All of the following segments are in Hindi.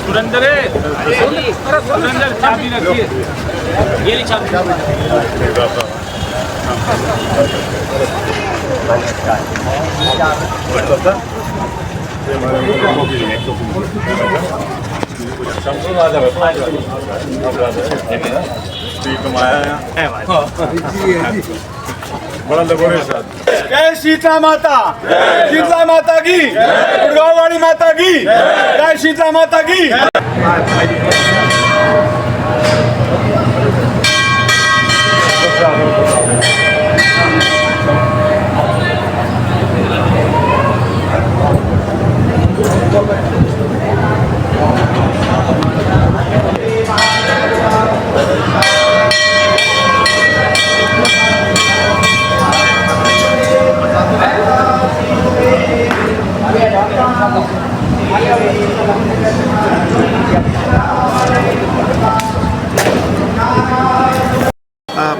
सुरेंद्र चाबी रखिए, ये ली चाबी। बड़ा लगोरे साथ। जय शीतला माता, शीतला माता की, गुड़गांव वाली माता की, जय शीतला माता की।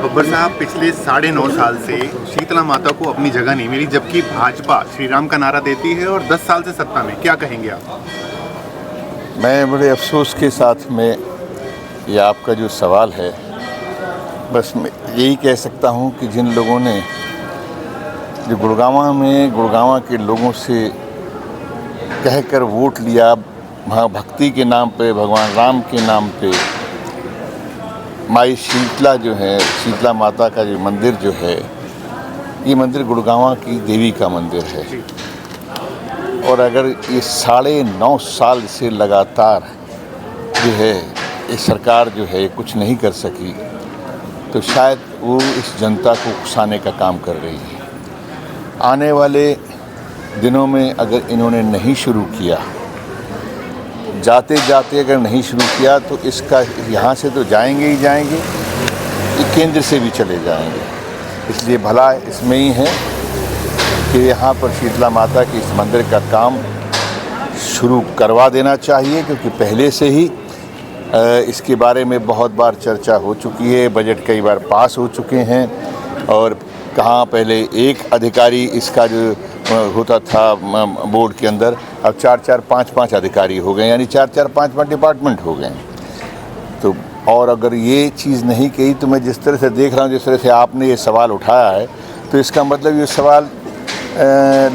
बब्बर साहब, पिछले 9.5 साल से शीतला माता को अपनी जगह नहीं मिली, जबकि भाजपा श्री राम का नारा देती है और 10 साल से सत्ता में। क्या कहेंगे आप? मैं बड़े अफसोस के साथ में ये आपका जो सवाल है, बस मैं यही कह सकता हूँ कि जिन लोगों ने जो गुड़गांव के लोगों से कहकर वोट लिया, भक्ति के नाम पे, भगवान राम के नाम पे, माई शीतला जो है, शीतला माता का जो मंदिर जो है, ये मंदिर गुड़गांव की देवी का मंदिर है। और अगर ये 9.5 साल से लगातार जो है ये सरकार जो है कुछ नहीं कर सकी, तो शायद वो इस जनता को उकसाने का काम कर रही है। आने वाले दिनों में अगर इन्होंने नहीं शुरू किया, जाते जाते अगर नहीं शुरू किया, तो इसका यहाँ से तो जाएंगे ही जाएंगे, ये केंद्र से भी चले जाएंगे। इसलिए भला इसमें ही है कि यहाँ पर शीतला माता के इस मंदिर का काम शुरू करवा देना चाहिए, क्योंकि पहले से ही इसके बारे में बहुत बार चर्चा हो चुकी है, बजट कई बार पास हो चुके हैं। और कहाँ पहले एक अधिकारी इसका जो होता था बोर्ड के अंदर, अब 4-4, 5-5 अधिकारी हो गए, यानी 4-4, 5-5 डिपार्टमेंट हो गए। तो और अगर ये चीज़ नहीं कही, तो मैं जिस तरह से देख रहा हूँ, जिस तरह से आपने ये सवाल उठाया है, तो इसका मतलब ये सवाल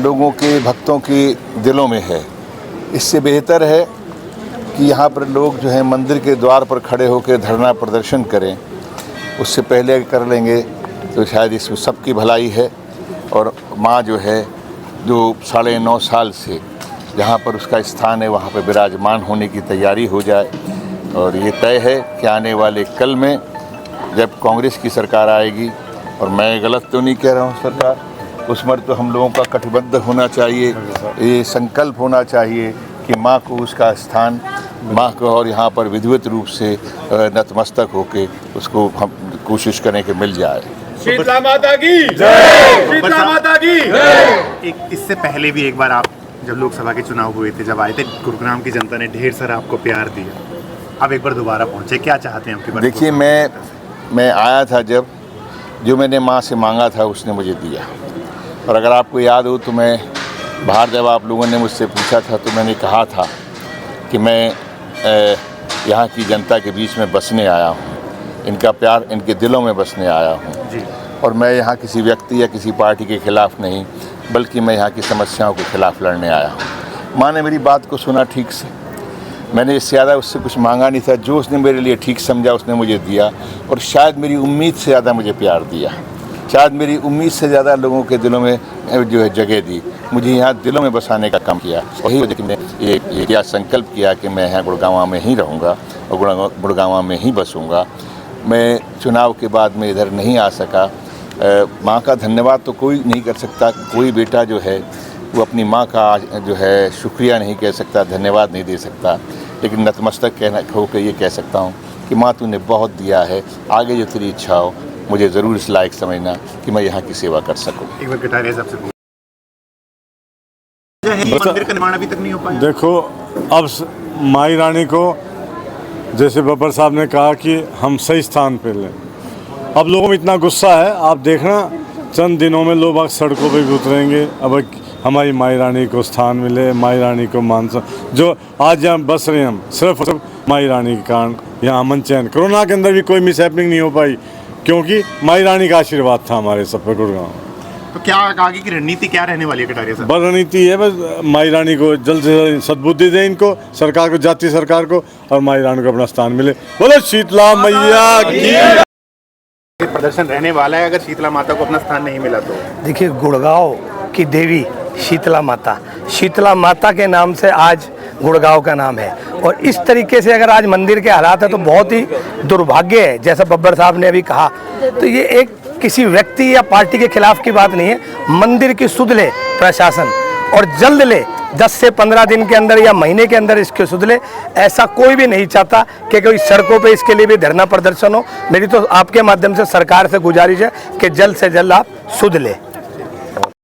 लोगों के, भक्तों के दिलों में है। इससे बेहतर है कि यहाँ पर लोग जो है मंदिर के द्वार पर खड़े होकर धरना प्रदर्शन करें। उससे पहले कर लेंगे तो शायद इसमें सबकी भलाई है। और माँ जो है, जो 9.5 साल से जहाँ पर उसका स्थान है, वहाँ पर विराजमान होने की तैयारी हो जाए। और ये तय है कि आने वाले कल में जब कांग्रेस की सरकार आएगी, और मैं गलत तो नहीं कह रहा हूँ सरकार, उसमें तो हम लोगों का कटिबद्ध होना चाहिए, ये संकल्प होना चाहिए कि माँ को उसका स्थान, माँ को और यहाँ पर विधिवत रूप से नतमस्तक होके उसको हम कोशिश करें कि मिल जाए। शीतला माता की जय, शीतला माता की जय। इससे पहले भी एक बार आप जब लोकसभा के चुनाव हुए थे, जब आए थे, गुरुग्राम की जनता ने ढेर सारा आपको प्यार दिया। अब एक बार दोबारा पहुँचे, क्या चाहते हैं आपके बारे में? देखिए, मैं आया था, जब जो मैंने माँ से मांगा था उसने मुझे दिया। और अगर आपको याद हो तो मैं बाहर जब आप लोगों ने मुझसे पूछा था, तो मैंने कहा था कि मैं यहाँ की जनता के बीच में बसने आया हूँ, इनका प्यार इनके दिलों में बसने आया हूँ। और मैं यहाँ किसी व्यक्ति या किसी पार्टी के ख़िलाफ़ नहीं, बल्कि मैं यहाँ की समस्याओं के ख़िलाफ़ लड़ने आया हूँ। माँ ने मेरी बात को सुना ठीक से, मैंने इससे ज़्यादा उससे कुछ मांगा नहीं था। जो उसने मेरे लिए ठीक समझा उसने मुझे दिया, और शायद मेरी उम्मीद से ज़्यादा मुझे प्यार दिया, शायद मेरी उम्मीद से ज़्यादा लोगों के दिलों में जो है जगह दी, मुझे यहाँ दिलों में बसाने का काम किया। वही वजह कि मैंने ये क्या संकल्प किया कि मैं यहाँ गुड़गांव में ही रहूँगा और गुड़गांव में ही बसूँगा। मैं चुनाव के बाद में इधर नहीं आ सका। माँ का धन्यवाद तो कोई नहीं कर सकता, कोई बेटा जो है वो अपनी माँ का जो है शुक्रिया नहीं कह सकता, धन्यवाद नहीं दे सकता, लेकिन नतमस्तक होकर ये कह सकता हूँ कि माँ तूने बहुत दिया है, आगे जो तेरी इच्छा हो मुझे ज़रूर इस लायक समझना कि मैं यहाँ की सेवा कर सकूँ। एक बार कटारिया साहब से मंदिर का निर्माण अभी तक नहीं हो पाया। देखो, अब माई रानी को, जैसे बब्बर साहब ने कहा कि हम सही स्थान पे लें, अब लोगों में इतना गुस्सा है, आप देखना चंद दिनों में लोग सड़कों पे भी उतरेंगे। अब हमारी माई रानी को स्थान मिले, माई रानी को मान जो आज यहाँ बस रहे हैं हम सिर्फ माई रानी के कारण। यहाँ अमन चैन, कोरोना के अंदर भी कोई मिस हैपनिंग नहीं हो पाई क्योंकि माई रानी का आशीर्वाद था हमारे सब पे गुड़गांव। तो क्या आगे की रणनीति क्या रहने वाली है कटारिया साहब? बस रणनीति है, बस माई रानी को जल्द से जल्द सद्बुद्धि दें इनको, सरकार को, जातीय सरकार को, और माई रानी को अपना स्थान मिले। बोलो शीतला मैया की। प्रदर्शन रहने वाला है अगर शीतला माता को अपना स्थान नहीं मिला तो? देखिए, गुड़गांव की देवी शीतला माता के नाम से आज गुड़गांव का नाम है। और इस तरीके से अगर आज मंदिर के हालात है तो बहुत ही दुर्भाग्य है। जैसा बब्बर साहब ने अभी कहा, तो ये एक किसी व्यक्ति या पार्टी के खिलाफ की बात नहीं है। मंदिर की सुध ले प्रशासन और जल्द ले, 10 से 15 दिन के अंदर या महीने के अंदर इसके सुध ले। ऐसा कोई भी नहीं चाहता कि कोई सड़कों पे इसके लिए भी धरना प्रदर्शन हो। मेरी तो आपके माध्यम से सरकार से गुजारिश है कि जल्द से जल्द आप सुध ले।